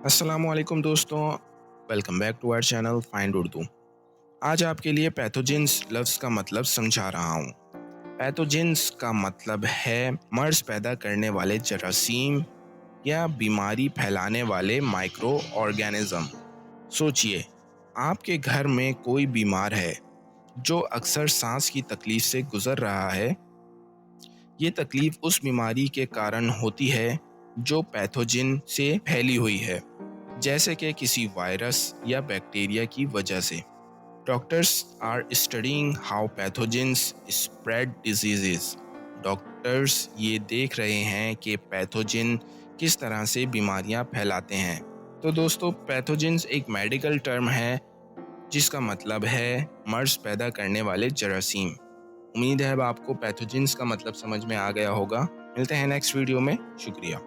अस्सलामुअलैकुम दोस्तों, welcome back to our channel find Urdu. आज आपके लिए पैथोजेंस लफ्ज़ का मतलब समझा रहा हूँ। पैथोजेंस का मतलब है मर्ज पैदा करने वाले जरासीम या बीमारी फैलाने वाले माइक्रो ऑर्गेनिज्म। सोचिए, आपके घर में कोई बीमार है जो अक्सर सांस की तकलीफ से गुजर रहा है। ये तकलीफ उस बीमारी के कारण होती है जो पैथोजन से फैली हुई है, जैसे कि किसी वायरस या बैक्टीरिया की वजह से। Doctors are studying how pathogens spread diseases. Doctors ये देख रहे हैं कि पैथोजन किस तरह से बीमारियां फैलाते हैं। तो दोस्तों, पैथोजेंस एक मेडिकल टर्म है जिसका मतलब है मर्ज पैदा करने वाले जरासीम। उम्मीद है अब आपको पैथोजेंस का मतलब समझ में आ गया होगा। मिलते हैं नेक्स्ट वीडियो में। शुक्रिया।